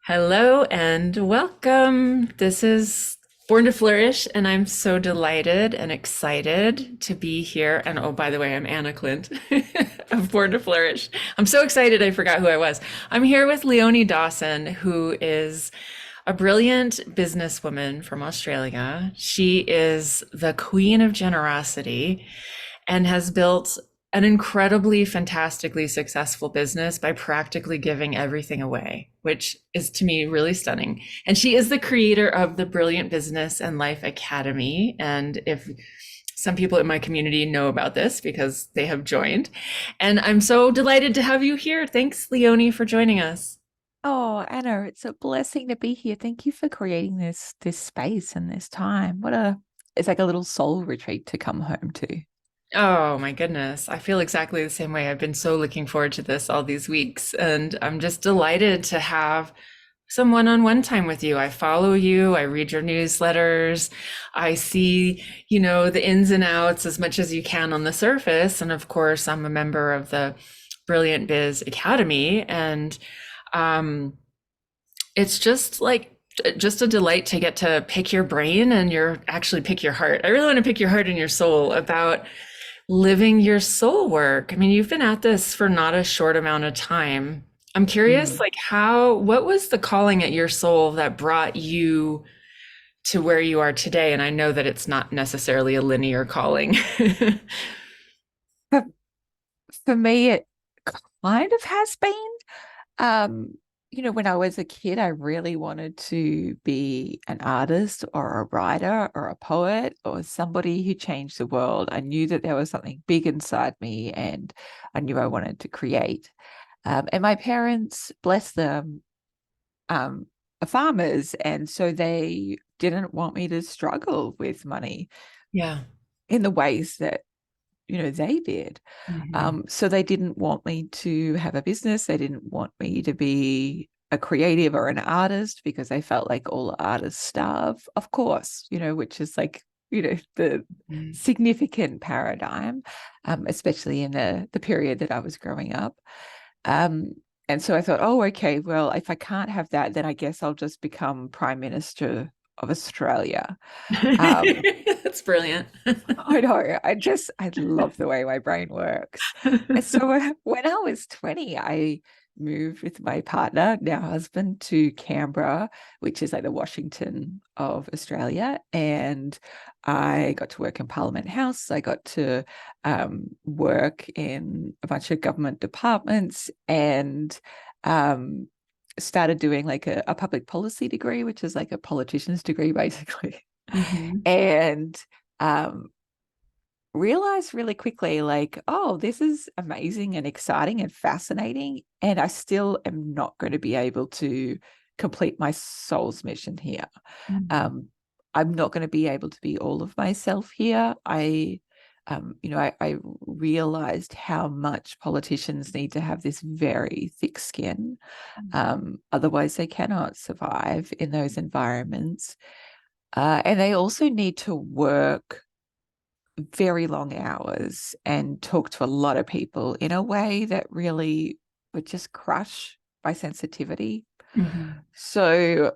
Hello and welcome. This is Born to Flourish, and I'm so delighted and excited to be here. And oh, by the way, I'm Anna Clint of Born to Flourish. I'm so excited I forgot who I was. I'm here with Leonie Dawson, who is a brilliant businesswoman from Australia. She is the queen of generosity and has built an incredibly fantastically successful business by practically giving everything away, which is to me really stunning. And she is the creator of the Brilliant Business and Life Academy. And if some people in my community know about this because they have joined. And I'm so delighted to have you here. Thanks, Leonie, for joining us. Oh, Anna, it's a blessing to be here. Thank you for creating this space and this time. It's like a little soul retreat to come home to. Oh my goodness. I feel exactly the same way. I've been so looking forward to this all these weeks, and I'm just delighted to have some one-on-one time with you. I follow you, I read your newsletters, I see, the ins and outs as much as you can on the surface. And of course, I'm a member of the Brilliant Biz Academy, and um, it's just a delight to get to pick your brain and pick your heart. I really want to pick your heart and your soul about living your soul work. I mean, you've been at this for not a short amount of time. I'm curious, Mm. like what was the calling at your soul that brought you to where you are today? And I know that it's not necessarily a linear calling. For, for me, it kind of has been. Um, when I was a kid, I really wanted to be an artist or a writer or a poet or somebody who changed the world. I knew that there was something big inside me and I knew I wanted to create. And my parents, bless them, are farmers. And so they didn't want me to struggle with money Yeah. in the ways that, they did. Mhm. So they didn't want me to have a business. They didn't want me to be a creative or an artist because they felt like all artists starve, of course, which is like, the Mhm. significant paradigm, especially in the period that I was growing up. Um, and so I thought, oh, okay, well, if I can't have that, then I guess I'll just become Prime Minister of Australia. Um, That's brilliant. I know. I love the way my brain works. And so when I was 20, I moved with my partner, now husband, to Canberra, which is like the Washington of Australia. And I got to work in Parliament House. I got to work in a bunch of government departments and um, started doing like a public policy degree, which is like a politician's degree, basically. Mhm. And um, realized really quickly, like, oh, this is amazing and exciting and fascinating. And I still am not going to be able to complete my soul's mission here. Mhm. Um, I'm not going to be able to be all of myself here. I realized how much politicians need to have this very thick skin. Otherwise, they cannot survive in those environments. And they also need to work very long hours and talk to a lot of people in a way that really would just crush my sensitivity. Mhm. So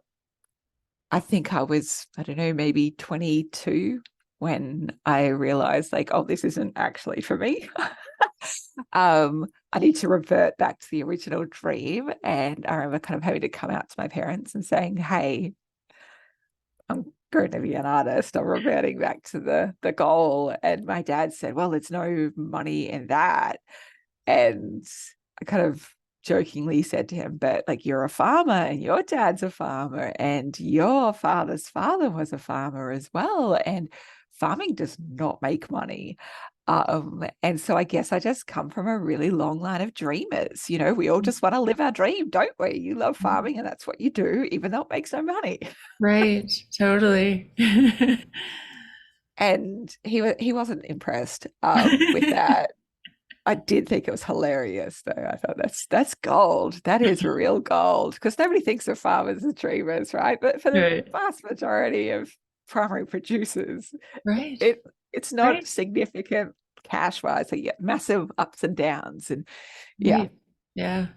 I think I was, I don't know, maybe 22 when I realized, like, oh, this isn't actually for me. I need to revert back to the original dream. And I remember kind of having to come out to my parents and saying, hey, I'm going to be an artist. I'm reverting back to the goal. And my dad said, well, there's no money in that. And I kind of jokingly said to him, but like you're a farmer and your dad's a farmer and your father's father was a farmer as well. And farming does not make money. And so I guess I just come from a really long line of dreamers. We all just want to live our dream, don't we? You love farming and that's what you do, even though it makes no money. Right, totally. And he wasn't impressed with that. I did think it was hilarious, though. I thought that's gold. That is real gold because nobody thinks of farmers as dreamers, right? But for the Right. vast majority of primary producers, Right. it's not Right. significant cash wise. So you get massive ups and downs, and yeah, Right. Yeah.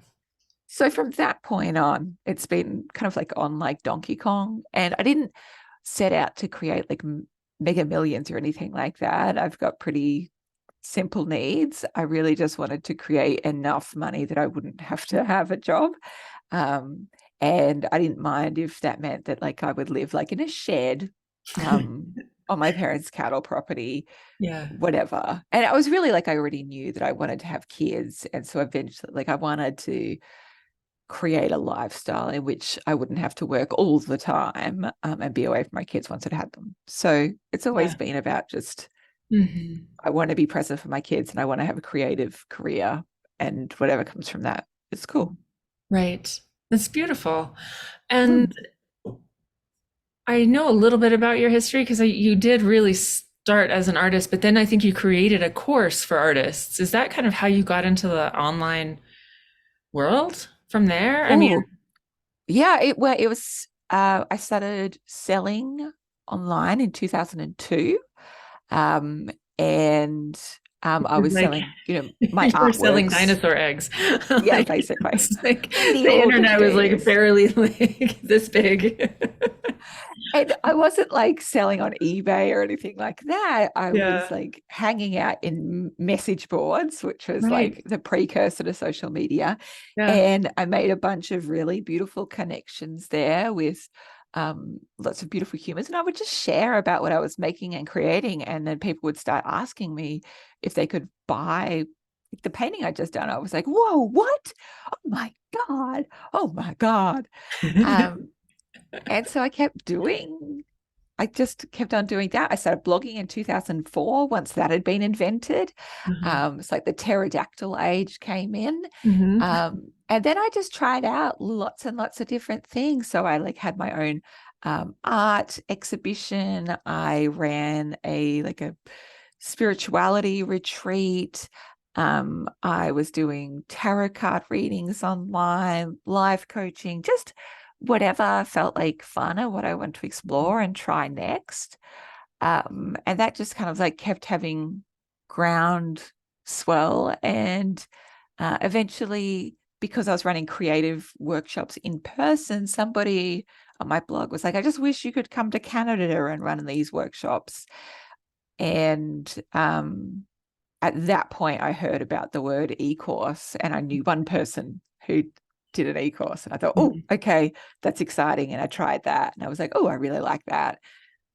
So from that point on, it's been kind of like on like Donkey Kong. And I didn't set out to create like mega millions or anything like that. I've got pretty simple needs. I really just wanted to create enough money that I wouldn't have to have a job. Um, and I didn't mind if that meant that like I would live like in a shed on my parents' cattle property, Yeah. whatever. And I was really like, I already knew that I wanted to have kids. And so eventually, like, I wanted to create a lifestyle in which I wouldn't have to work all the time and be away from my kids once I'd had them. So it's always Yeah. been about just, Hmm. I want to be present for my kids and I want to have a creative career, and whatever comes from that, it's cool. Right. That's beautiful. And Mm. I know a little bit about your history because you did really start as an artist, but then I think you created a course for artists. Is that kind of how you got into the online world from there? I mean, Oh, yeah. It was, I started selling online in 2002. Um, and I was like selling, my you were selling artworks. dinosaur eggs. Yeah, Like, basically. it's like In the the olden internet was like days. barely like this big. And I wasn't like selling on eBay or anything like that. I was Yeah. like hanging out in message boards, which was Right. like the precursor to social media. Yeah. And I made a bunch of really beautiful connections there with lots of beautiful humans. And I would just share about what I was making and creating. And then people would start asking me if they could buy the painting I just done. I was like, whoa, what? Oh my God. Oh my God. Um, and so I just kept on doing that. I started blogging in 2004 once that had been invented. Uh-huh. It's like the pterodactyl age came in. Hmm. And then I just tried out lots and lots of different things. So I like had my own art exhibition. I ran a spirituality retreat. I was doing tarot card readings online, life coaching, just whatever felt like fun or what I want to explore and try next. And that just kind of like kept having ground swell. And eventually, because I was running creative workshops in person, somebody on my blog was like, I just wish you could come to Canada and run these workshops. And at that point, I heard about the word e-course and I knew one person who did an e-course. And I thought, oh, okay, that's exciting. And I tried that. And I was like, oh, I really like that.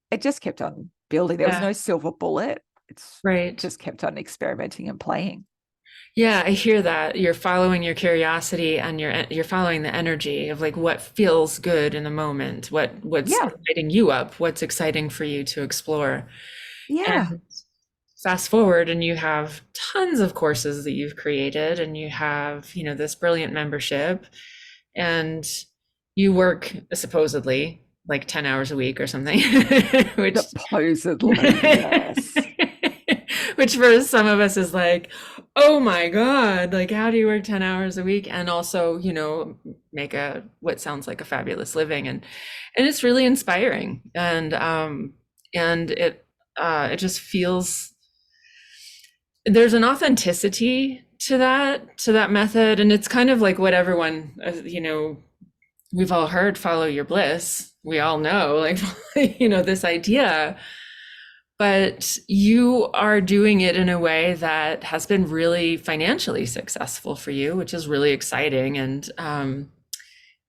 It just kept on building. There was Yeah. no silver bullet. It's Right. just kept on experimenting and playing. Yeah, I hear that. You're following your curiosity and you're following the energy of like what feels good in the moment, what's Yeah. lighting you up, what's exciting for you to explore. Yeah. And fast forward and you have tons of courses that you've created and you have, this brilliant membership and you work supposedly like 10 hours a week or something, which Supposedly, yes. which for some of us is like, oh my God, like how do you work 10 hours a week and also, make a what sounds like a fabulous living and it's really inspiring and it just feels there's an authenticity to that method and it's kind of like what everyone we've all heard follow your bliss. We all know like this idea, but you are doing it in a way that has been really financially successful for you, which is really exciting and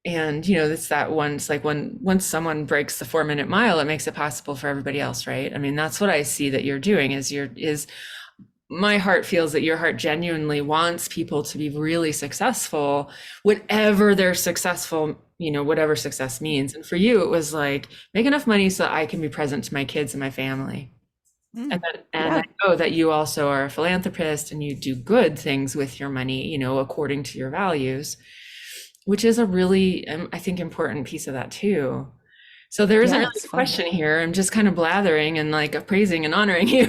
it's that once like when once someone breaks the 4 minute mile it makes it possible for everybody else, right? I mean that's what I see that you're doing is my heart feels that your heart genuinely wants people to be really successful, whatever their successful, whatever success means. And for you, it was like make enough money so that I can be present to my kids and my family. Mm. And I Yeah. know that you also are a philanthropist and you do good things with your money, according to your values, which is a really, I think, important piece of that too. So there isn't Yeah. really It's a fun. question here. I'm just kind of blathering and like appraising and honoring you.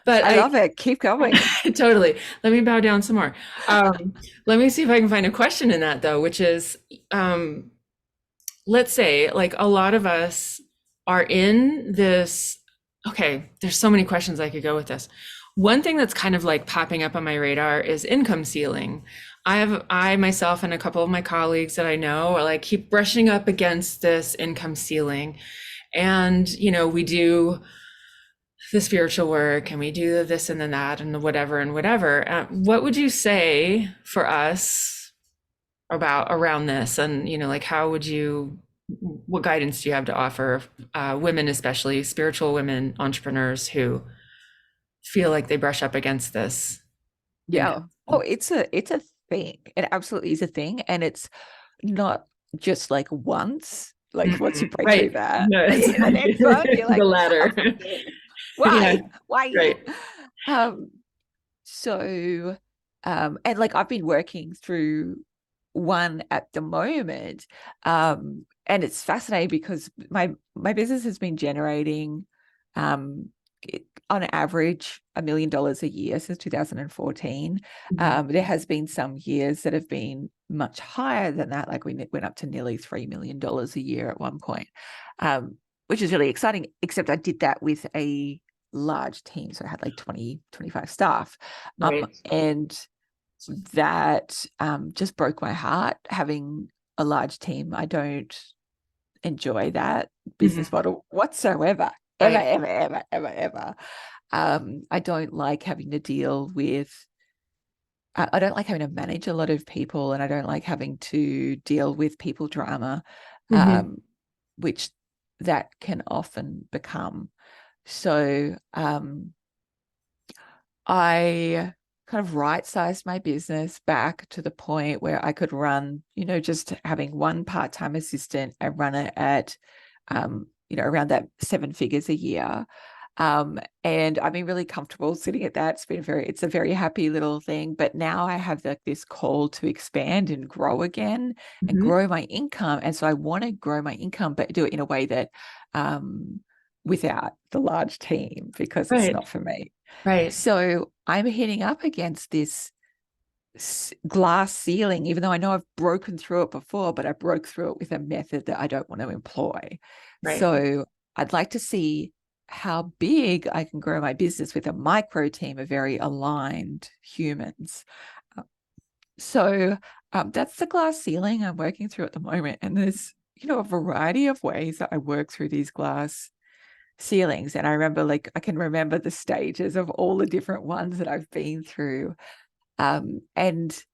But I love it. Keep going. totally. Let me bow down some more. Let me see if I can find a question in that though, which is, um, let's say like a lot of us are in this. Okay, there's so many questions I could go with this. One thing that's kind of like popping up on my radar is income ceiling. I myself and a couple of my colleagues that I know are like keep brushing up against this income ceiling. And, we do the spiritual work and we do this and then that and the whatever and whatever. What would you say for us about around this? And, like how would you, what guidance do you have to offer women, especially spiritual women, entrepreneurs who feel like they brush up against this Yeah. income? Oh, it's a thing. It absolutely is a thing. And it's not just like once. Like once you break through Right. that, No, it's the next one, you're the like, oh, latter. again. Yeah. Why? Why? Right. Um, so and like I've been working through one at the moment. And it's fascinating because my business has been generating um on average $1 million a year since 2014. Mhm. There has been some years that have been much higher than that, like we went up to nearly $3 million a year at one point, which is really exciting, except I did that with a large team. So I had like 20, 25 staff. Right. And that just broke my heart having a large team. I don't enjoy that business Mhm. model whatsoever. Ever, Right. ever, ever, ever, ever. I don't like having to deal with, I don't like having to manage a lot of people, and I don't like having to deal with people drama, Mhm. um, which that can often become. So I kind of right-sized my business back to the point where I could run, just having one part-time assistant and run it at, around that 7 figures a year. And I've been really comfortable sitting at that. It's a very happy little thing. But now I have this call to expand and grow again and Mhm. grow my income. And so I want to grow my income, but do it in a way that, without the large team, because it's Right. not for me. Right. So I'm hitting up against this glass ceiling, even though I know I've broken through it before, but I broke through it with a method that I don't want to employ. Right. So I'd like to see how big I can grow my business with a micro team of very aligned humans. Uh, So that's the glass ceiling I'm working through at the moment. And there's, a variety of ways that I work through these glass ceilings. And I remember, like, I can remember the stages of all the different ones that I've been through. And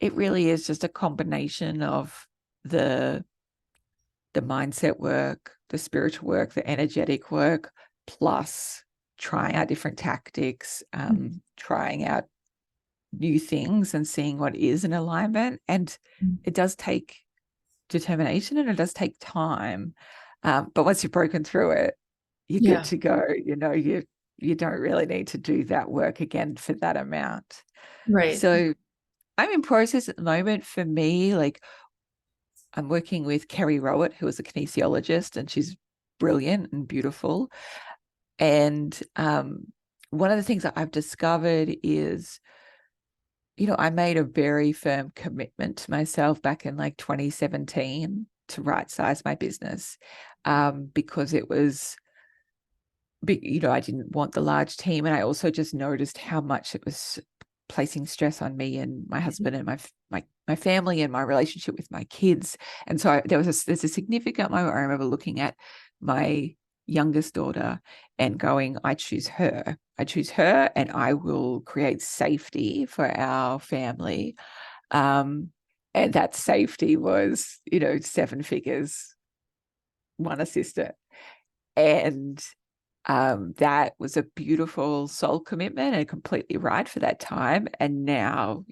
it really is just a combination of the the mindset work, the spiritual work, the energetic work, plus trying out different tactics, trying out new things and seeing what is in alignment. And Mhm. it does take determination and it does take time. But once you've broken through it, you're good Yeah. to go. You don't really need to do that work again for that amount. Right. So I'm in process at the moment. For me, like, I'm working with Kerry Rowett, who is a kinesiologist, and she's brilliant and beautiful. And one of the things that I've discovered is, I made a very firm commitment to myself back in like 2017 to right size my business, because it was, I didn't want the large team. And I also just noticed how much it was placing stress on me and my husband and my family and my relationship with my kids. And so there's a significant moment I remember looking at my youngest daughter and going, I choose her. I choose her, and I will create safety for our family. Um, and that safety was, 7 figures, one assistant. And that was a beautiful soul commitment and completely right for that time. And now,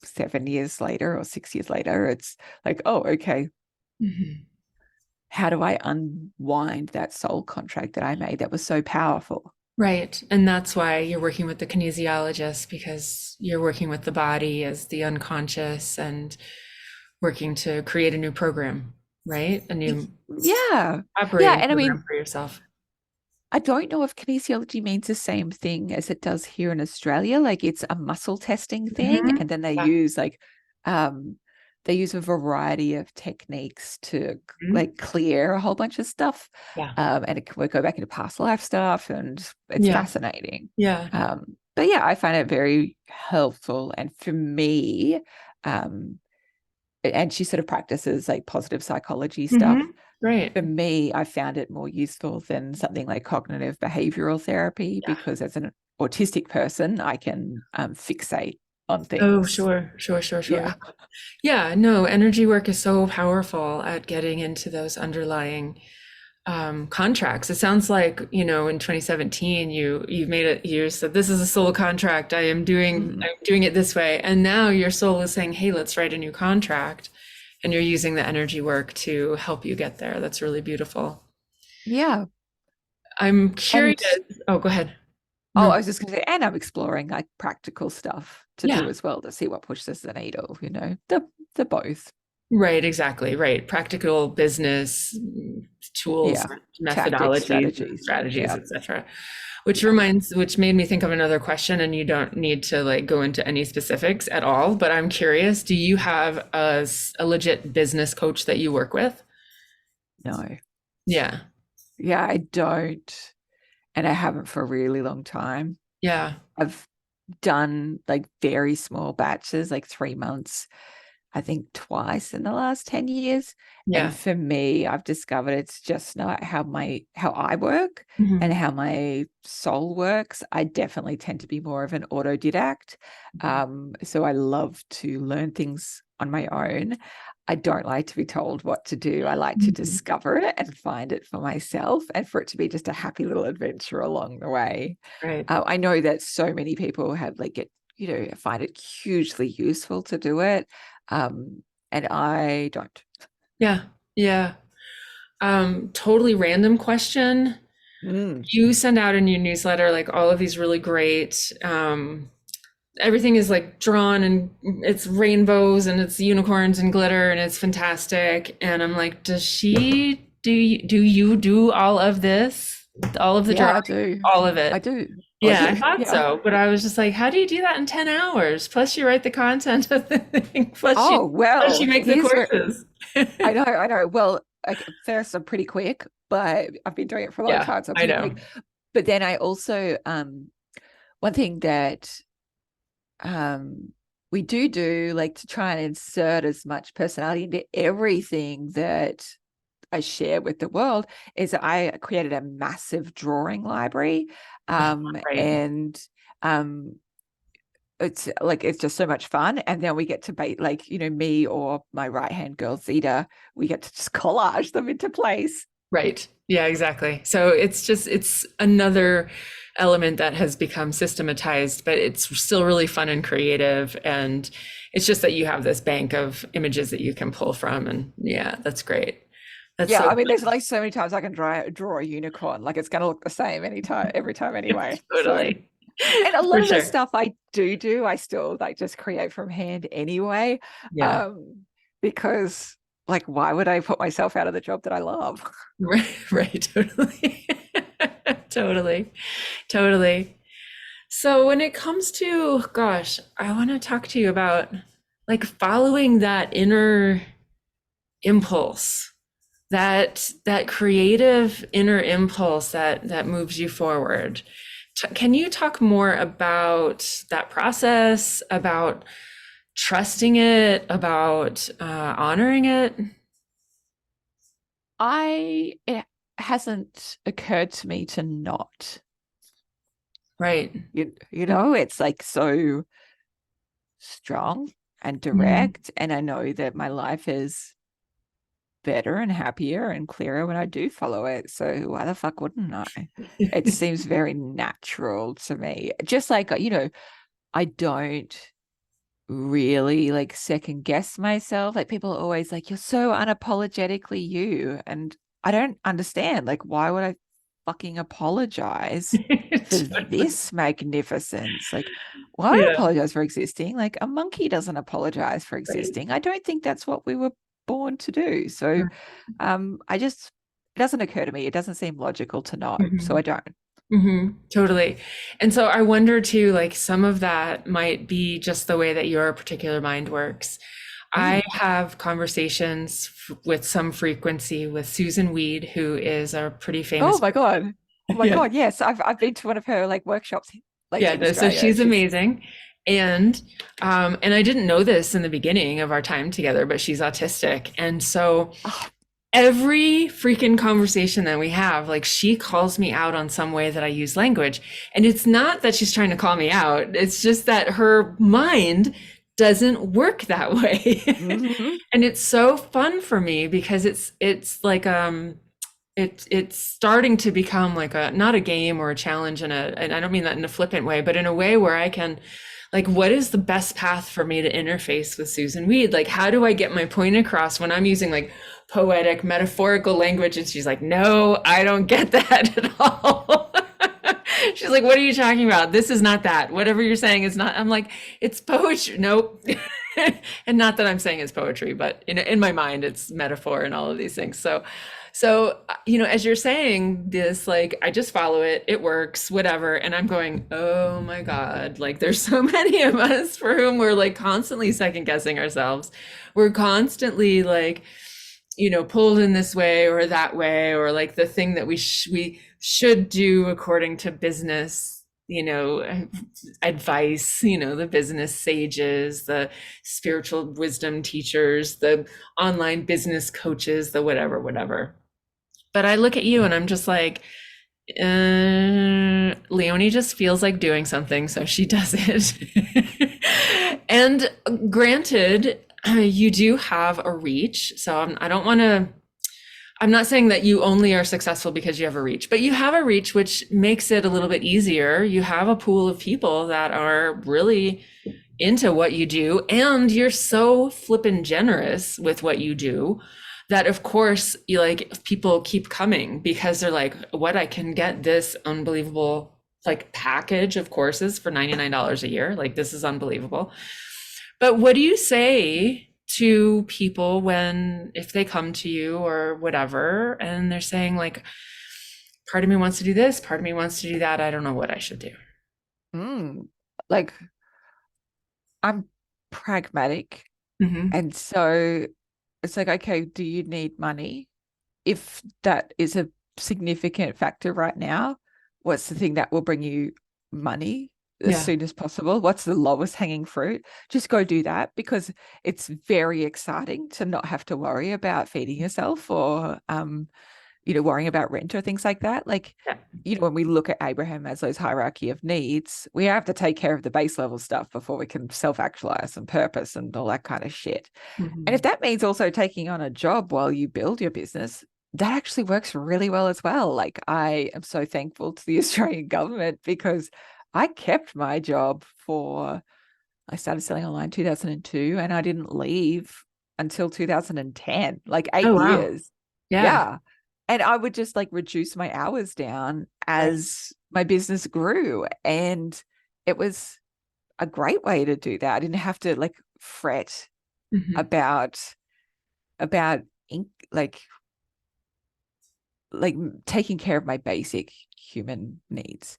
7 years later or 6 years later, it's like, oh, okay, Mhm. how do I unwind that soul contract that I made that was so powerful? Right. And that's why you're working with the kinesiologist because you're working with the body as the unconscious and working to create a new program, right? A new Yeah. Yeah. operating And I mean, program for yourself. I don't know if kinesiology means the same thing as it does here in Australia. Like, it's a muscle testing thing, Mhm. and then Yeah. um they use a variety of techniques to Mhm. like clear a whole bunch of stuff. Yeah. And it can go back into past life stuff, and it's Yeah. fascinating. Yeah. Um, but yeah, I find it very helpful. And for me, um, and she sort of practices like positive psychology stuff. Right. For me, I found it more useful than something like cognitive behavioral therapy Yeah. because as an autistic person, I can fixate on Oh, things. sure, sure, sure, sure. Yeah. Yeah, no, energy work is so powerful at getting into those underlying contracts. It sounds like, in 2017, you've made it, you said, this is a soul contract. Mm. I'm doing it this way. And now your soul is saying, hey, let's write a new contract. And you're using the energy work to help you get there. That's really beautiful. Yeah. I'm curious. And Oh, go ahead. oh, No. I was just going to say, and I'm exploring like practical stuff to Yeah. do as well to see what pushes the needle, the both. Right, exactly. Right. Practical business tools, Yeah. Tactics, methodologies, strategies. strategies, Yeah. etc. Yeah. Which made me think of another question, and you don't need to like go into any specifics at all, but I'm curious, do you have a legit business coach that you work with? No. Yeah. Yeah, I don't. And I haven't for a really long time. Yeah. I've done like very small batches, like 3 months, I think twice in the last 10 years. And Yeah. for me, I've discovered it's just not how I work Mhm. and how my soul works. I definitely tend to be more of an autodidact. So I love to learn things on my own. I don't like to be told what to do. I like to Mhm. discover it and find it for myself and for it to be just a happy little adventure along the way. Right. I know that so many people have like it, find it hugely useful to do it. Um, and I don't. Yeah. Yeah. Totally random question. Mm. You send out in your newsletter like all of these really great everything is like drawn and it's rainbows and it's unicorns and glitter and it's fantastic. And I'm like, do you do all of this? All of the Yeah, drawing, I do. all of I it. do. I Yeah, I do. thought Yeah. so. But I was just like, how do you do that in 10 hours? Plus you write the content of the thing, Oh, plus you well, make the here's where courses. I know, I know. Well, like first I'm pretty quick, but I've been doing it for a long Yeah, time, so I'm I pretty know. quick. But then I also one thing that um we do like to try and insert as much personality into everything that I share with the world is I created a massive drawing library. Right. And it's just so much fun. And then we get to like, me or my right hand girl Zeta, we get to just collage them into place. Right. Yeah, exactly. So it's another element that has become systematized, but it's still really fun and creative. And it's just that you have this bank of images that you can pull from. And yeah, that's great. That's Yeah, so I mean, there's like so many times I can draw a unicorn, like it's gonna look the same every time anyway. So, totally and a lot for of the sure. stuff I do, I still like just create from hand anyway. Yeah. Um, because like why would I put myself out of the job that I love? Right. Right. Totally. Totally. Totally. So when it comes to, gosh, I want to talk to you about like following that inner impulse, that creative inner impulse that moves you forward. Can you talk more about that process, about trusting it, about honoring it? It hasn't occurred to me to not. Right. It's like so strong and Mhm. direct. And I know that my life is better and happier and clearer when I do follow it. So why the fuck wouldn't I? It seems very natural to me. Just like, I don't really like second guess myself. Like people are always like, you're so unapologetically you. And I don't understand. Like, why would I fucking apologize for Totally. this magnificence? Like, well, I don't Yeah. apologize for existing. Like a monkey doesn't apologize for Right. existing. I don't think that's what we were born to do. So it doesn't occur to me. It doesn't seem logical to know. So I Mhm. don't. Totally. And so I wonder too, like some of that might be just the way that your particular mind works. I Mm. have conversations with some frequency with Susan Weed, who is a pretty Oh famous. my God. Oh my Yeah. God. Yes. I've been to one of her like workshops like Yeah, in no, so Australia. she's She's amazing. And I didn't know this in the beginning of our time together, but she's autistic. And so oh, every freaking conversation that we have, like she calls me out on some way that I use language. And it's not that she's trying to call me out. It's just that her mind doesn't work that way. mhm. And it's so fun for me because it's like it's starting to become like a not a game or a challenge and I don't mean that in a flippant way, but in a way where I can like what is the best path for me to interface with Susan Weed? Like how do I get my point across when I'm using like poetic, metaphorical language and she's like, "No, I don't get that at all." She's like, "What are you talking about? This is not that. Whatever you're saying is not." I'm like, "It's poetry." Nope. And not that I'm saying it's poetry, but in my mind, it's metaphor and all of these things. So, as you're saying this, like, I just follow it, it works, whatever. And I'm going, oh my God, like, there's so many of us for whom we're like constantly second guessing ourselves. We're constantly like, pulled in this way or that way, or like the thing that we should do according to business, advice, the business sages, the spiritual wisdom teachers, the online business coaches, the whatever, whatever. But I look at you and I'm just like, Leonie just feels like doing something, so she does it. And granted, you do have a reach. So I don't want to, I'm not saying that you only are successful because you have a reach, but you have a reach, which makes it a little bit easier. You have a pool of people that are really into what you do, and you're so flippin' generous with what you do that of course you like people keep coming because they're like, what, I can get this unbelievable like package of courses for $99 a year. Like this is unbelievable. But what do you say to people when if they come to you or whatever and they're saying like, part of me wants to do this, part of me wants to do that, I don't know what I should do. Mm. Like I'm pragmatic. Hmm. And so it's like, okay, do you need money? If that is a significant factor right now, what's the thing that will bring you money as Yeah. soon as possible? What's the lowest hanging fruit? Just go do that because it's very exciting to not have to worry about feeding yourself or worrying about rent or things like that. Like, Yeah. when we look at Abraham Maslow's hierarchy of needs, we have to take care of the base level stuff before we can self-actualize and purpose and all that kind of shit. And if Hmm. that means also taking on a job while you build your business, that actually works really well as well. Like I am so thankful to the Australian government because I kept my job I started selling online in 2002 and I didn't leave until 2010, like Oh, eight wow. years. Yeah. Yeah. And I would just like reduce my hours down Right. as my business grew. And it was a great way to do that. I didn't have to like fret Hmm. about about like like taking care of my basic human needs.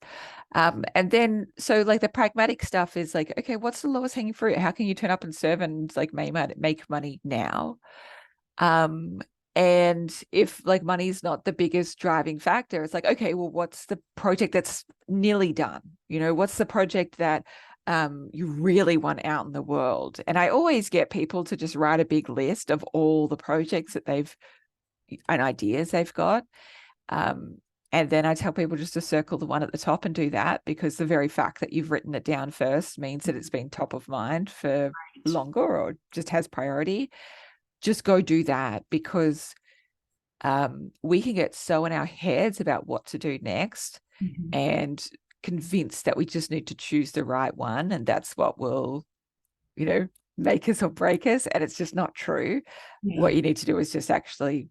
And then so like the pragmatic stuff is like, okay, what's the lowest hanging fruit? How can you turn up and serve and like make money now? Um, and if like money's not the biggest driving factor, it's like, okay, well, what's the project that's nearly done? What's the project that you really want out in the world? And I always get people to just write a big list of all the projects that they've and ideas they've got. Um, and then I tell people just to circle the one at the top and do that because the very fact that you've written it down first means that it's been top of mind for longer or just has priority. Just go do that because we can get so in our heads about what to do next Hmm. and convinced that we just need to choose the right one. And that's what will, make us or break us. And it's just not true. Yeah. What you need to do is just actually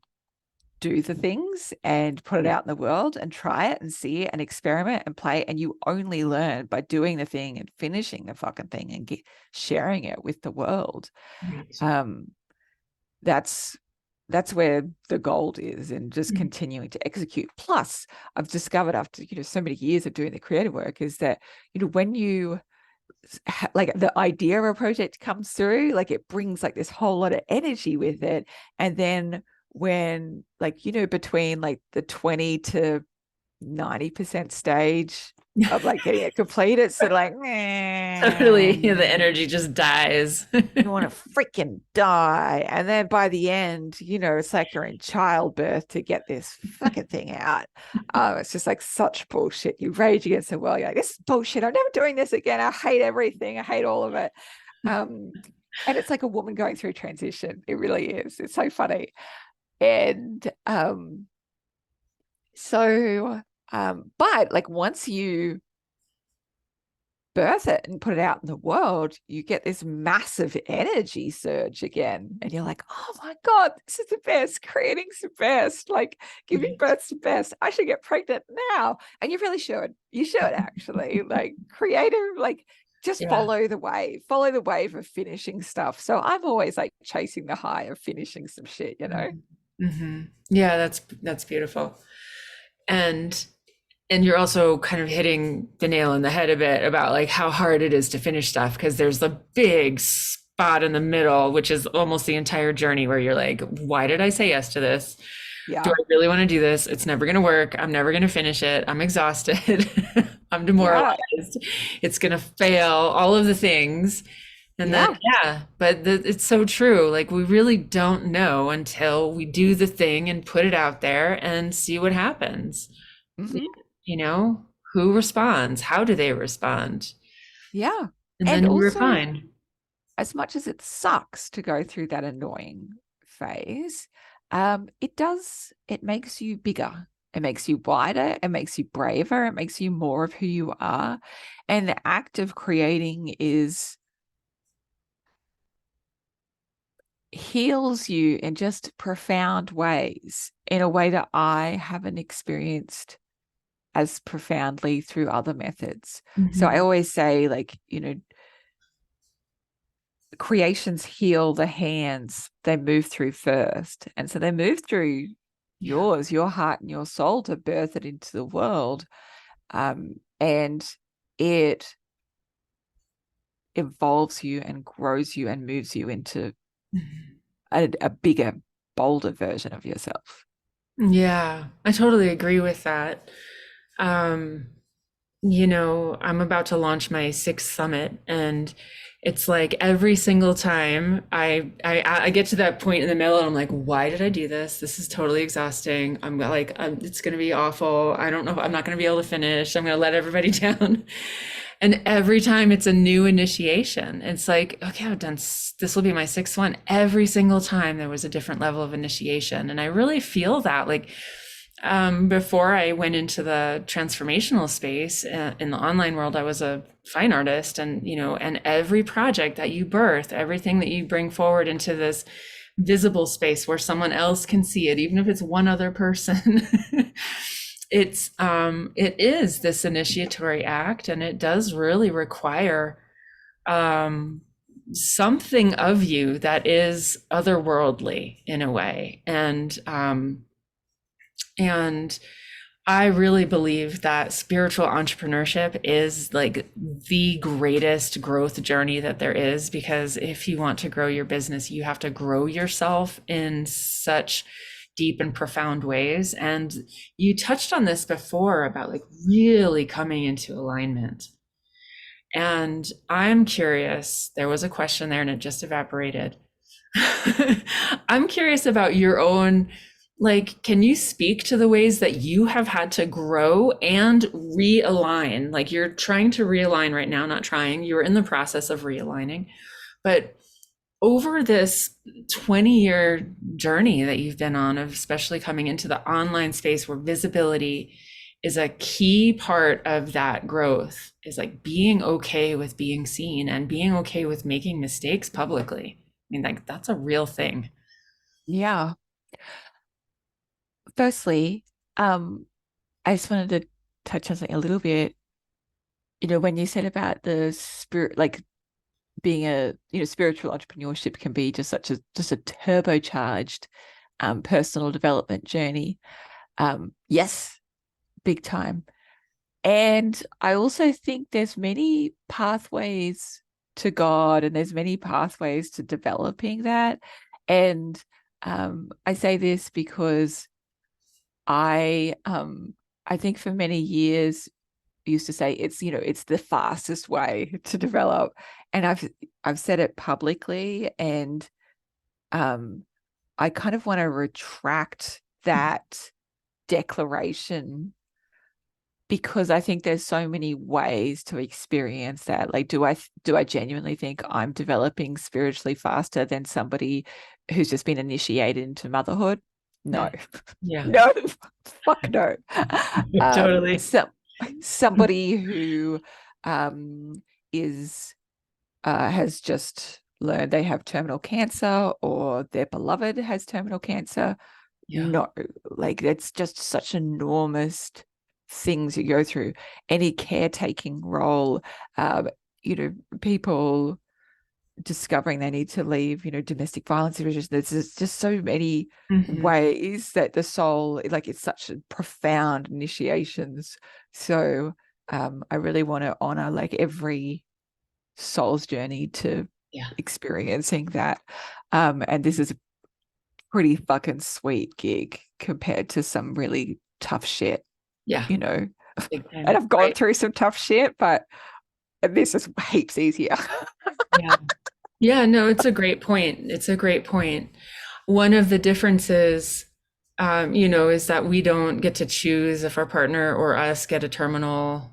do the things and put it Yeah. out in the world and try it and see it and experiment and play. And you only learn by doing the thing and finishing the fucking thing and sharing it with the world. Right. Um, that's where the gold is and just Mhm. continuing to execute. Plus, I've discovered after, so many years of doing the creative work is that, when you like the idea of a project comes through, like it brings like this whole lot of energy with it. And then when like, between like the 20 to 90% stage, of like getting it complete. It's sort of like, Totally. The "Meh." energy just dies. You want to freaking die. And then by the end, it's like you're in childbirth to get this fucking thing out. It's just like such bullshit. You rage against the world. You're like, this is bullshit. I'm never doing this again. I hate everything. I hate all of it. Um, and it's like a woman going through transition. It really is. It's so funny. And but like once you birth it and put it out in the world, you get this massive energy surge again. And you're like, oh my God, this is the best. Creating's the best. Like giving birth's the best. I should get pregnant now. And you really should. You should actually. Like creative, like just Yeah. follow the wave of finishing stuff. So I'm always like chasing the high of finishing some shit, Mm-hmm. Yeah, that's beautiful. And you're also kind of hitting the nail on the head a bit about like how hard it is to finish stuff because there's the big spot in the middle, which is almost the entire journey where you're like, why did I say yes to this? Do Yeah. I really want to do this? It's never going to work. I'm never going to finish it. I'm exhausted. I'm Yeah. demoralized. It's going to fail, all of the things. And then, Yeah. yeah, but it's so true. Like, we really don't know until we do the thing and put it out there and see what happens. Hmm. You know, who responds? How do they respond? Yeah. And And then you also, refine. as much as it sucks to go through that annoying phase, it makes you bigger. It makes you wider. It makes you braver. It makes you more of who you are. And the act of creating is heals you in just profound ways, in a way that I haven't experienced as profoundly through other methods. So I Mhm. always say, like, creations heal the hands they move through first. And so they move through Yeah. your heart and your soul to birth it into the world. And it evolves you and grows you and moves you into Mhm. a bigger, bolder version of yourself. Yeah, I totally agree with that. Um, I'm about to launch my sixth summit, and it's like every single time I get to that point in the middle, and I'm like, why did I do this? This is totally exhausting. It's gonna be awful. I don't know. I'm not gonna be able to finish. I'm gonna let everybody down. And every time it's a new initiation. It's like, okay, this will be my sixth one. Every single time there was a different level of initiation, and I really feel that like before I went into the transformational space in the online world, I was a fine artist, and and every project that you birth, everything that you bring forward into this visible space where someone else can see it, even if it's one other person, it is this initiatory act, and it does really require um, something of you that is otherworldly in a way, and I really believe that spiritual entrepreneurship is like the greatest growth journey that there is, because if you want to grow your business, you have to grow yourself in such deep and profound ways. And you touched on this before about like really coming into alignment. And I'm curious, there was a question there and it just evaporated. I'm curious about your own, like, can you speak to the ways that you have had to grow and realign? Like, you're trying to realign right now, not trying, you're in the process of realigning. But over this 20-year journey that you've been on, of especially coming into the online space where visibility is a key part of that growth, is like being okay with being seen and being okay with making mistakes publicly. I mean, like, that's a real thing. Yeah. Firstly, I just wanted to touch on something a little bit. When you said about the spirit, like being spiritual entrepreneurship can be just a turbocharged personal development journey. Yes, big time. And I also think there's many pathways to God, and there's many pathways to developing that. And I say this because I think for many years used to say it's, it's the fastest way to develop. And I've said it publicly, and I kind of want to retract that declaration, because I think there's so many ways to experience that. Like, do I genuinely think I'm developing spiritually faster than somebody who's just been initiated into motherhood? No. Mm. Yeah. No, fuck no. Totally. Somebody who um is has just learned they have terminal cancer, or their beloved has terminal cancer. Yeah. No, like it's just such enormous things you go through. Any caretaking role, um, people discovering they need to leave, domestic violence situations. There's just so many Hmm. ways that the soul, like, it's such a profound initiations. So I really want to honor like every soul's journey to Yeah. experiencing that. And this is a pretty fucking sweet gig compared to some really tough shit, Yeah. you know. Big And time. I've gone Right. through some tough shit, but this is heaps easier. Yeah. Yeah, no, it's a great point. It's a great point. One of the differences, is that we don't get to choose if our partner or us get a Mm.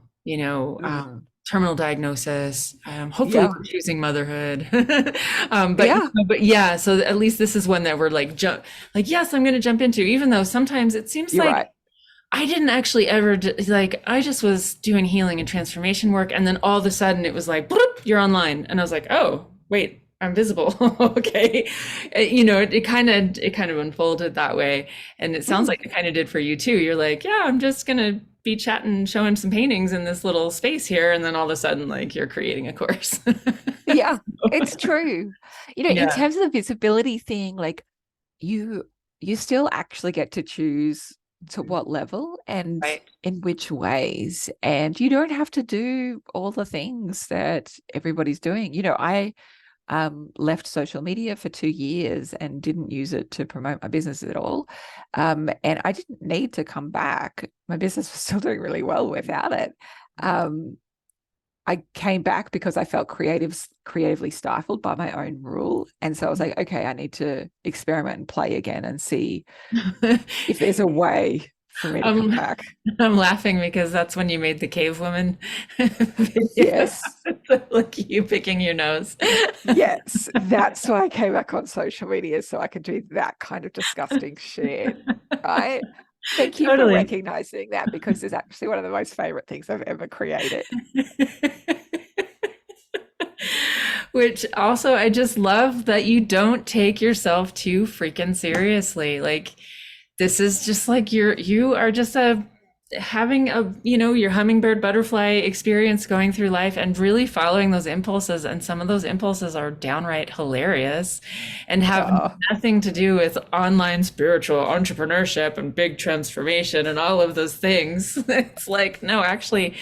terminal diagnosis. Hopefully, Yeah. we're choosing motherhood. Yeah. But yeah, so at least this is one that we're like, yes, I'm going to jump into, even though sometimes it seems You're like right. I didn't actually ever like, I just was doing healing and transformation work, and then all of a sudden it was like, bloop, you're online, and I was like, oh wait, I'm visible. Okay. It kind of unfolded that way, and it sounds Mm. like it kind of did for you too. You're like, yeah, I'm just gonna be chatting, showing some paintings in this little space here, and then all of a sudden, like, you're creating a course. Yeah, it's true. In Yeah. terms of the visibility thing, like, you you still actually get to choose to what level and Right. in which ways, and you don't have to do all the things that everybody's doing. I left social media for 2 years and didn't use it to promote my business at all. And I didn't need to come back. My business was still doing really well without it. Um, I came back because I felt creatively stifled by my own rule. And so I was like, okay, I need to experiment and play again and see if there's a way for me to come I'm back. I'm laughing because that's when you made the cave woman video, Yes. like you picking your nose. Yes. That's why I came back on social media, so I could do that kind of disgusting shit. Right. Thank you for Totally. recognizing that, because it's actually one of the most favorite things I've ever created. Which also, I just love that you don't take yourself too freaking seriously. Like, this is just like you are just having your hummingbird butterfly experience going through life and really following those impulses. And some of those impulses are downright hilarious and have Oh, nothing to do with online spiritual entrepreneurship and big transformation and all of those things. It's like, no, actually,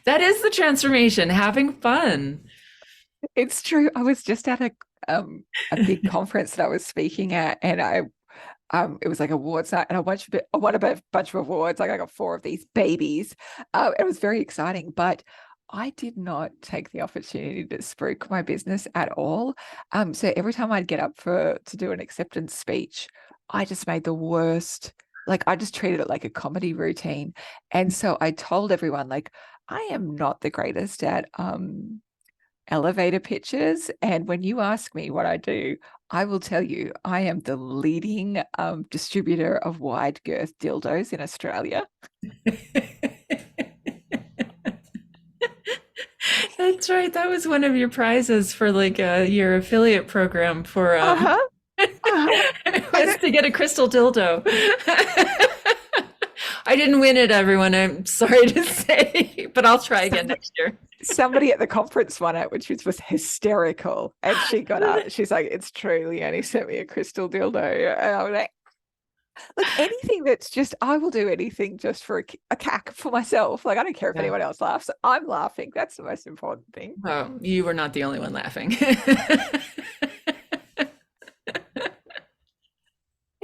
that is the transformation, having fun. it's true. I was just at a big conference that I was speaking at, and it was like awards night, and I won a bunch of awards. Like, I got 4 of these babies. It was very exciting, but I did not take the opportunity to spruik my business at all. So every time I'd get up to do an acceptance speech, I just made the worst. Like, I just treated it like a comedy routine, and so I told everyone, like, I am not the greatest at elevator pitches. And when you ask me what I do, I will tell you I am the leading distributor of wide girth dildos in Australia. That's right. That was one of your prizes for like your affiliate program for Uh-huh. Uh-huh. And was to get a crystal dildo. I didn't win it, everyone. I'm sorry to say, but I'll try again somebody, next year. somebody at the conference won it, which was hysterical. And she got up. She's like, "It's true. Leonie sent me a crystal dildo." And I was like, anything that's just, I will do anything just for a cack for myself. Like, I don't care if Yeah. anyone else laughs. I'm laughing. That's the most important thing. Well, you were not the only one laughing.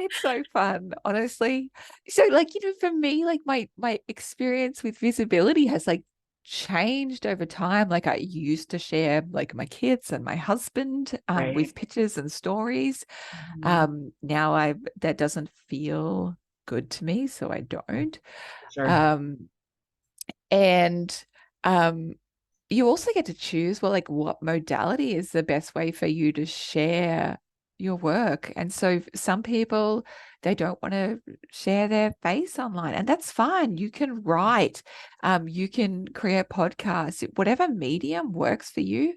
It's so fun, honestly. So, like, for me, like, my experience with visibility has like changed over time. Like I used to share like my kids and my husband Right. with pictures and stories. Mhm. Now that doesn't feel good to me, so I don't. Sure. Um, and um, you also get to choose, well, like what modality is the best way for you to share your work. And so some people, they don't want to share their face online, and that's fine. You can write, you can create podcasts, whatever medium works for you,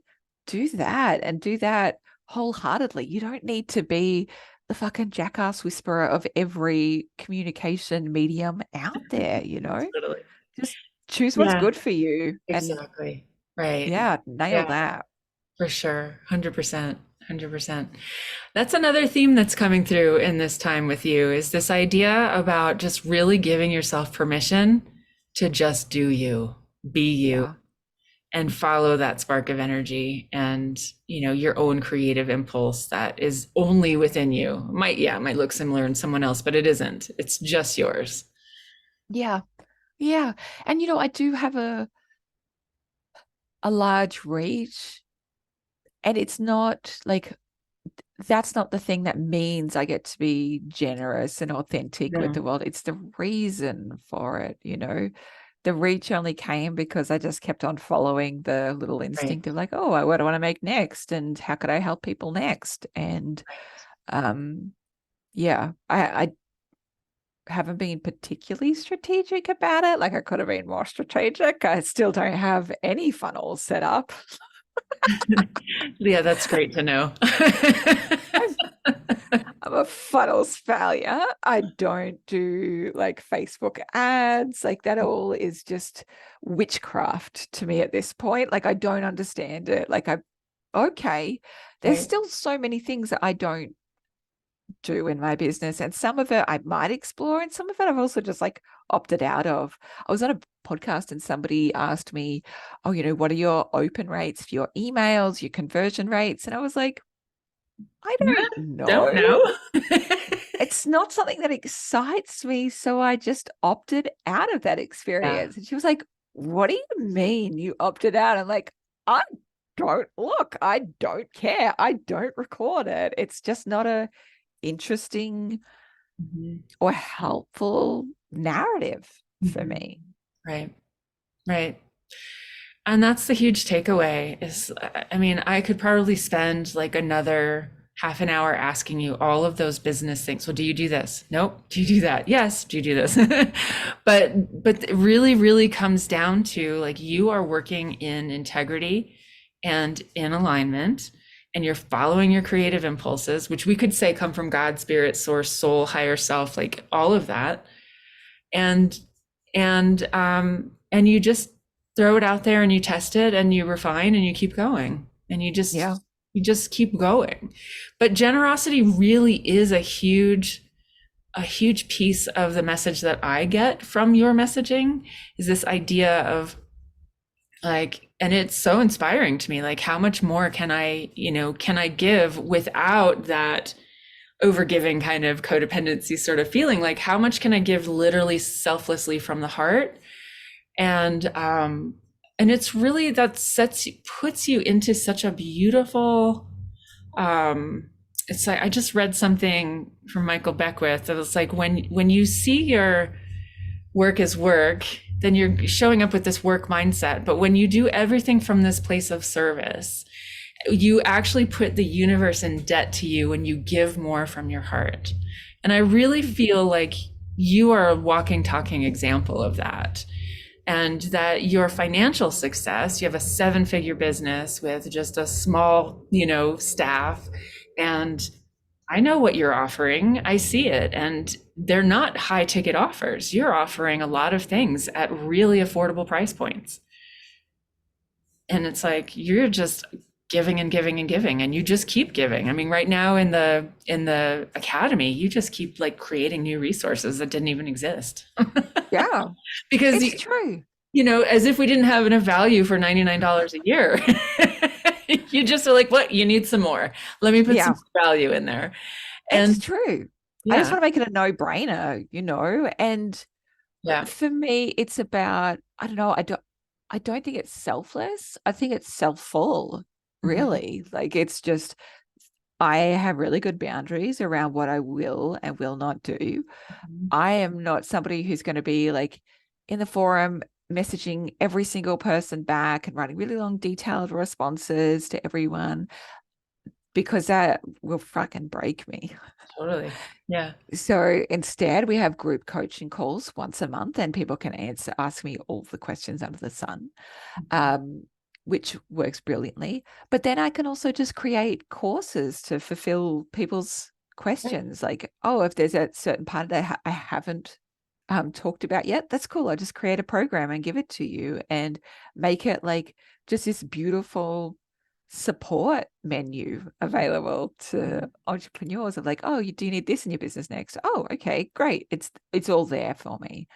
do that and do that wholeheartedly. You don't need to be the fucking jackass whisperer of every communication medium out there, Totally. just choose what's Yeah, good for you and exactly. Right. yeah, nail Yeah, that. for sure. 100%. 100%. That's another theme that's coming through in this time with you is this idea about just really giving yourself permission to just do you, be you, Yeah. and follow that spark of energy and, your own creative impulse that is only within you. It might look similar in someone else, but it isn't. It's just yours. Yeah. Yeah. And I do have a large reach, and it's not like that's not the thing that means I get to be generous and authentic with Yeah, the world. It's the reason for it. The reach only came because I just kept on following the little right. instinct of like, oh, what do I want to make next? And how could I help people next? And um, yeah, I haven't been particularly strategic about it. Like I could have been more strategic. I still don't have any funnels set up. Yeah, that's great to know. I'm, I'm a funnels failure. I don't do like Facebook ads. Like that all is just witchcraft to me at this point. Like I don't understand it. Okay, there's Right. still so many things that I don't do in my business. And some of it I might explore, and some of it I've also just like opted out of. I was on a podcast and somebody asked me, oh, what are your open rates for your emails, your conversion rates? And I was like, I don't Don't know. know. It's not something that excites me. So I just opted out of that Yeah. experience. And she was like, what do you mean you opted out? I'm like, I don't look. I don't care. I don't record it. It's just not a interesting Mhm. or helpful narrative for Mhm. me. Right. Right. And that's the huge takeaway is, I mean, I could probably spend like another half an hour asking you all of those business things. Well, do you do this? Nope. Do you do that? Yes. Do you do this? But it really, really comes down to like you are working in integrity and in alignment, and you're following your creative impulses, which we could say come from God, spirit, source, soul, higher self, like all of that. And and you just throw it out there and you test it and you refine and you keep going and Yeah. you just keep going. But generosity really is a huge piece of the message that I get from your messaging is this idea of like, and it's so inspiring to me, like how much more can I give without that overgiving kind of codependency sort of feeling, like how much can I give literally selflessly from the heart. And it's really that puts you into such a beautiful it's like I just read something from Michael Beckwith that was like when you see your work as work, then you're showing up with this work mindset, but when you do everything from this place of service, you actually put the universe in debt to you when you give more from your heart. And I really feel like you are a walking, talking example of that. And that your financial success, you have a 7-figure business with just a small, staff. And I know what you're offering. I see it. And they're not high ticket offers. You're offering a lot of things at really affordable price points. And it's like you're just giving and giving and giving and you just keep giving. I mean, right now in the academy, you just keep like creating new resources that didn't even exist. Yeah. Because It's true. as if we didn't have enough value for $99 a year. You just are like, what? You need some more. Let me put some Yeah. value in there. It's And true. I just yeah, want to make it a no-brainer. And yeah, for me, it's about, I don't know, I don't think it's selfless. I think it's self-full, Mhm. really. Like it's just I have really good boundaries around what I will and will not do. Mhm. I am not somebody who's going to be like in the forum messaging every single person back and writing really long, detailed responses to everyone because that will fucking break me. Totally. Yeah. So instead, we have group coaching calls once a month, and people can ask me all the questions under the sun, Mhm. um, which works brilliantly. But then I can also just create courses to fulfill people's Right. questions. Like, oh, if there's a certain part that I haven't talked about yet, that's cool. I'll just create a program and give it to you and make it like just this beautiful support menu available to entrepreneurs of like, oh, you do need this in your business next. Oh, okay, great. It's all there for me.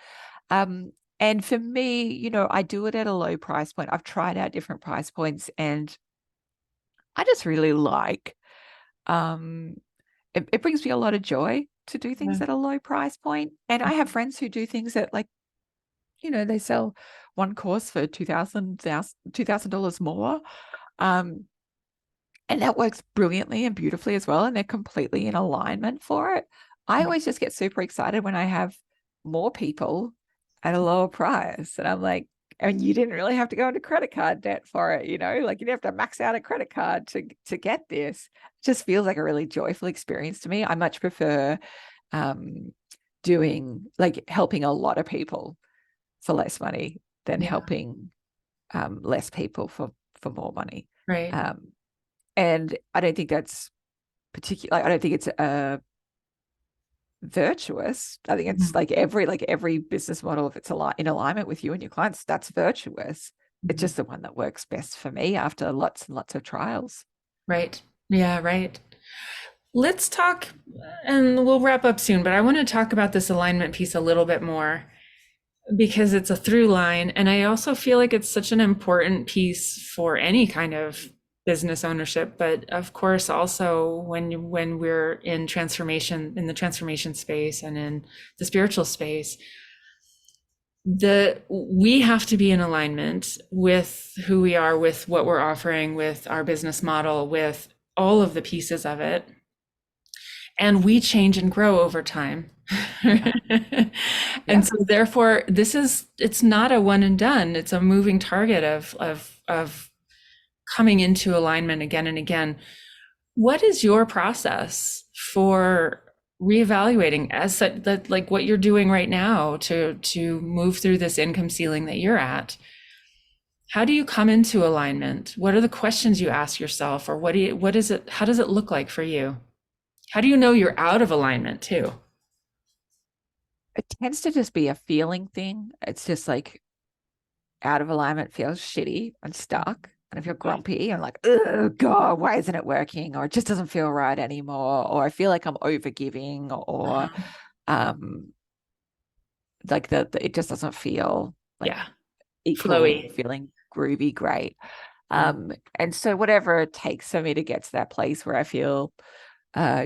Um, and for me, I do it at a low price point. I've tried out different price points and I just really like it brings me a lot of joy to do things Yeah. at a low price point. And I have friends who do things that like, they sell one course for $2,000 more. Um, And that works brilliantly and beautifully as well. And they're completely in alignment for it. I always just get super excited when I have more people at a lower price. And I'm like, and you didn't really have to go into credit card debt for it, like you didn't have to max out a credit card to get this. It just feels like a really joyful experience to me. I much prefer um doing like helping a lot of people for less money than Yeah. helping less people for more money. Right. Um, and I don't think that's particular. I don't think it's virtuous. I think it's Mhm. like every business model, if it's in alignment with you and your clients, that's virtuous. It's Mhm. just the one that works best for me after lots and lots of trials. Right. Yeah, right. Let's talk, and we'll wrap up soon, but I want to talk about this alignment piece a little bit more because it's a through line. And I also feel like it's such an important piece for any kind of business ownership, but of course also when we're in transformation, in the transformation space and in the spiritual space, we have to be in alignment with who we are, with what we're offering, with our business model, with all of the pieces of it, and we change and grow over time. Yeah. And Yep. so therefore it's not a one and done, it's a moving target of coming into alignment again and again. What is your process for reevaluating as such, that like what you're doing right now to move through this income ceiling that you're at? How do you come into alignment? What are the questions you ask yourself, or what is it, how does it look like for you? How do you know you're out of alignment too? It tends to just be a feeling thing. It's just like out of alignment feels shitty and stuck. And if you're grumpy and like, oh God, why isn't it working? Or it just doesn't feel right anymore. Or I feel like I'm overgiving or um like it just doesn't feel like Yeah, equal flowy. feeling groovy great. Yeah. And so whatever it takes for me to get to that place where I feel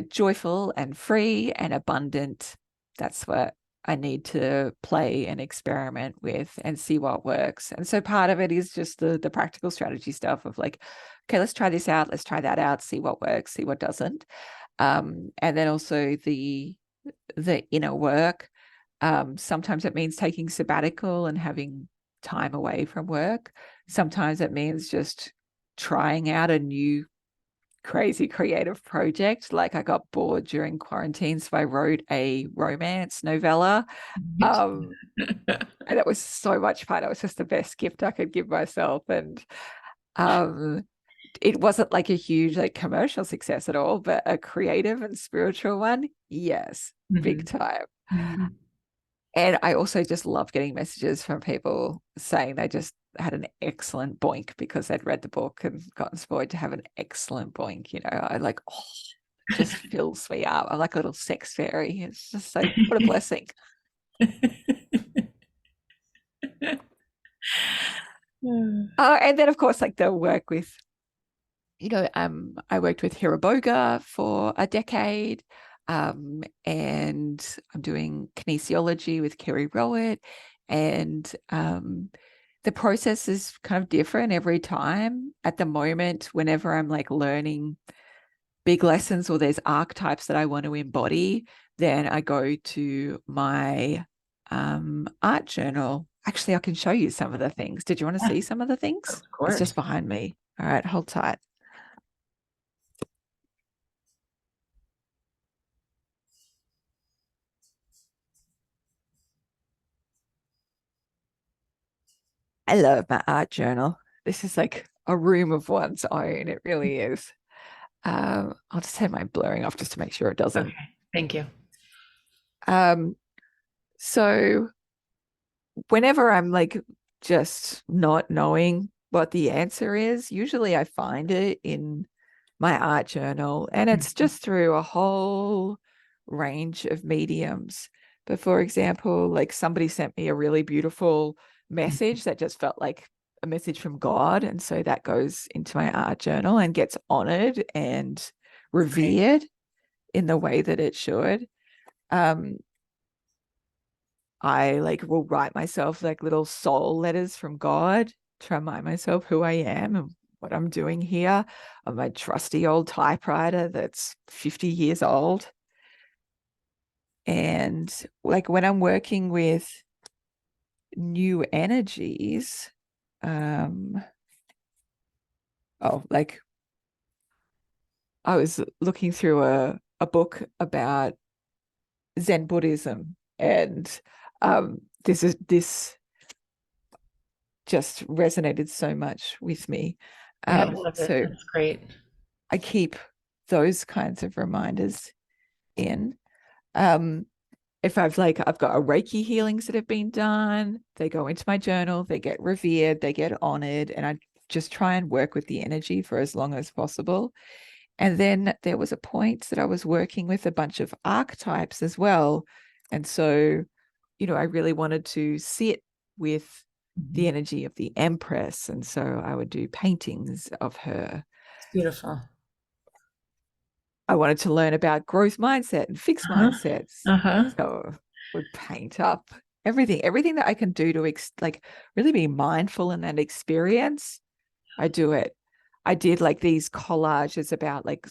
joyful and free and abundant, that's what I need to play and experiment with and see what works. And so part of it is just the practical strategy stuff of like, okay, let's try this out, let's try that out, see what works, see what doesn't. And then also the inner work. Sometimes it means taking sabbatical and having time away from work. Sometimes it means just trying out a new crazy creative project. Like I got bored during quarantine, so I wrote a romance novella. Um, and that was so much fun. It was just the best gift I could give myself. And um, it wasn't like a huge like commercial success at all, but a creative and spiritual one, yes, big Mhm. time. Mhm. And I also just love getting messages from people saying they just had an excellent boink because they'd read the book and gotten spoiled to have an excellent boink. I like, oh, it just fills me up. I'm like a little sex fairy. It's just so, what a blessing. And then, of course, like the work with, I worked with Hiraboga for a decade. And I'm doing kinesiology with Kerry Rowett. And The process is kind of different every time. At the moment, whenever I'm like learning big lessons or there's archetypes that I want to embody, then I go to my art journal. Actually, I can show you some of the things. Did you want to Yeah, see some of the things? of It's just course. behind me. All right, hold tight. I love my art journal. This is like a room of one's own. It really is. I'll just have mine blurring off just to make sure it doesn't. Okay, thank you. Um, so whenever I'm like just not knowing what the answer is, usually I find it in my art journal, and it's Mhm. just through a whole range of mediums. But for example, like somebody sent me a really beautiful message that just felt like a message from God. And so that goes into my art journal and gets honored and Great. revered in the way that it should. Um, I like will write myself like little soul letters from God to remind myself who I am and what I'm doing here on my trusty old typewriter that's 50 years old. And like when I'm working with new energies, um, like I was looking through a book about Zen Buddhism, and this just resonated so much with me. Yeah, I love it. So That's great. I keep those kinds of reminders in. Um, if I've got a Reiki healings that have been done, they go into my journal, they get revered, they get honored, and I just try and work with the energy for as long as possible. And then there was a point that I was working with a bunch of archetypes as well. And so, I really wanted to sit with the Mhm. energy of the Empress. And so I would do paintings of her. It's beautiful. I wanted to learn about growth mindset and fixed Uh-huh. mindsets. Uh-huh. So I would paint up everything that I can do to like really be mindful in that experience. I do it. I did like these collages about like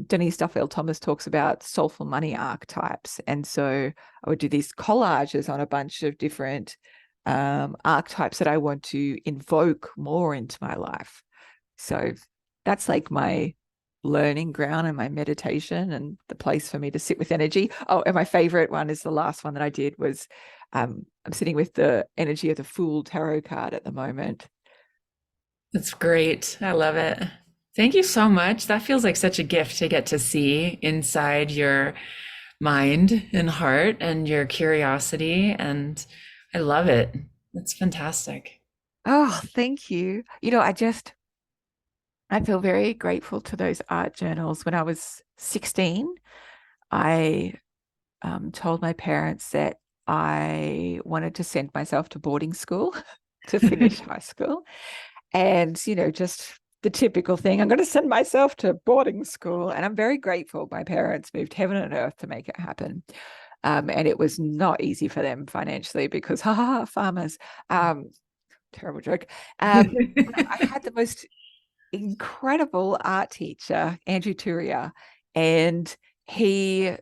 Denise Duffield Thomas talks about soulful money archetypes. And so I would do these collages on a bunch of different archetypes that I want to invoke more into my life. So that's like my learning ground and my meditation and the place for me to sit with energy. Oh, and my favorite one is the last one that I did was I'm sitting with the energy of the Fool tarot card at the moment. That's great. I love it. Thank you so much. That feels like such a gift to get to see inside your mind and heart and your curiosity. And I love it. It's fantastic. Oh, thank you. I feel very grateful to those art journals. When I was 16, I told my parents that I wanted to send myself to boarding school to finish high school. And, just the typical thing, I'm going to send myself to boarding school. And I'm very grateful my parents moved heaven and earth to make it happen. And it was not easy for them financially because, farmers. Terrible joke. I had the most incredible art teacher, Andrew Turia, and he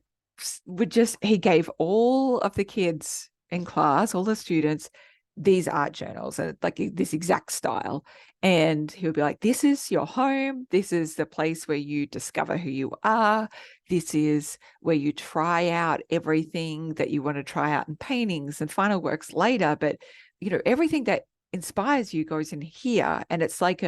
he gave all of the kids in class, all the students, these art journals and like this exact style. And he would be like, this is your home. This is the place where you discover who you are. This is where you try out everything that you want to try out in paintings and final works later. But, everything that inspires you goes in here. And it's like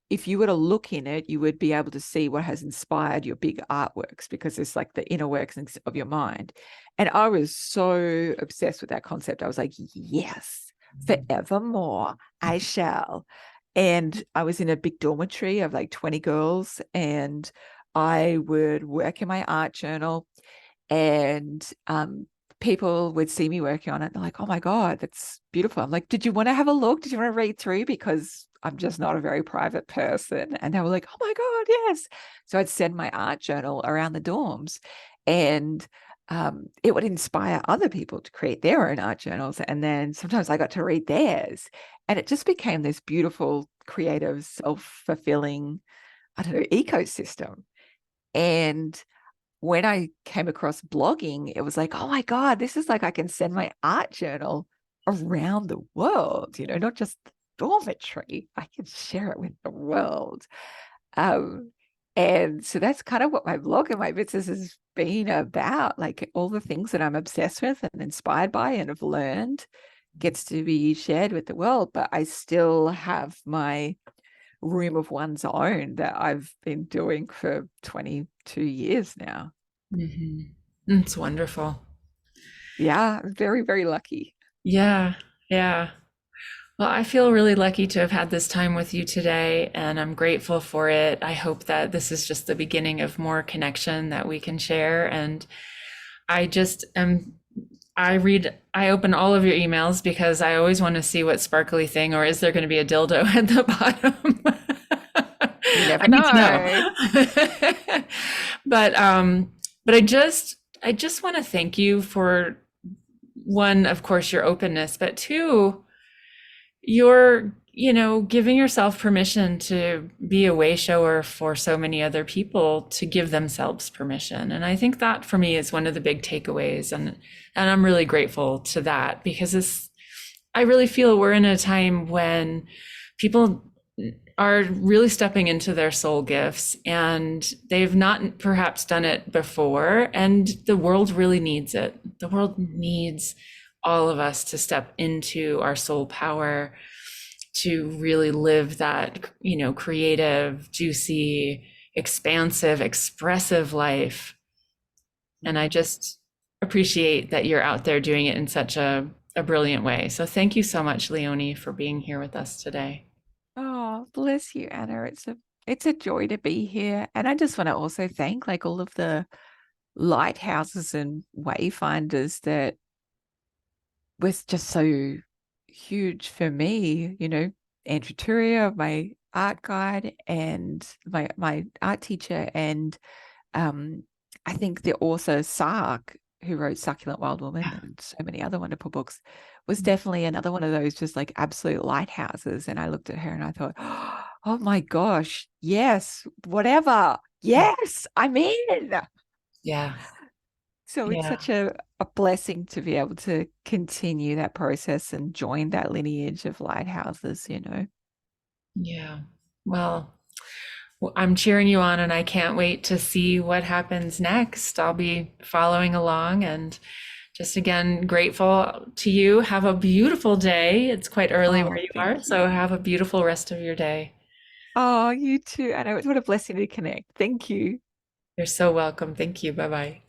if you were to look in it, you would be able to see what has inspired your big artworks because it's like the inner workings of your mind. And I was so obsessed with that concept. I was like, yes, forevermore, I shall. And I was in a big dormitory of like 20 girls, and I would work in my art journal, and people would see me working on it. They're like, oh my God, that's beautiful. I'm like, did you want to have a look? Did you want to read through? Because I'm just not a very private person. And they were like, oh my God, yes. So I'd send my art journal around the dorms. And it would inspire other people to create their own art journals. And then sometimes I got to read theirs. And it just became this beautiful, creative, self-fulfilling, I don't know, ecosystem. And when I came across blogging, it was like, oh my God, this is like I can send my art journal around the world, not just the dormitory. I can share it with the world. Um, and so that's kind of what my blog and my business has been about. Like all the things that I'm obsessed with and inspired by and have learned gets to be shared with the world. But I still have my room of one's own that I've been doing for 22 years now. Mhm. It's wonderful. Yeah, I'm very, very lucky. Yeah, yeah. Well, I feel really lucky to have had this time with you today, and I'm grateful for it. I hope that this is just the beginning of more connection that we can share. And I just am, I open all of your emails because I always want to see what sparkly thing, or is there going to be a dildo at the bottom? You I never need to know. know. But I just want to thank you for one, of course, your openness, but two, you're, giving yourself permission to be a way shower for so many other people to give themselves permission. And I think that for me is one of the big takeaways. And I'm really grateful to that because I really feel we're in a time when people are really stepping into their soul gifts and they've not perhaps done it before. And the world really needs it. The world needs all of us to step into our soul power, to really live that, creative, juicy, expansive, expressive life. And I just appreciate that you're out there doing it in such a brilliant way. So thank you so much, Leonie, for being here with us today. Oh, bless you, Anna. It's a joy to be here. And I just want to also thank like all of the lighthouses and wayfinders that was just so huge for me, Andrew Turia, my art guide and my art teacher. And um, I think the author Sark, who wrote Succulent Wild Woman and so many other wonderful books, was definitely another one of those just like absolute lighthouses. And I looked at her and I thought, oh my gosh, yes, whatever. Yes, I'm in. Yeah. So it's Yeah. such a blessing to be able to continue that process and join that lineage of lighthouses. Yeah. Well, I'm cheering you on and I can't wait to see what happens next. I'll be following along and just again grateful to you. Have a beautiful day. It's quite early where Oh, you are, thank so you. have a beautiful rest of your day. Oh, you too. I know. What a blessing to connect. Thank you. You're so welcome. Thank you. Bye bye.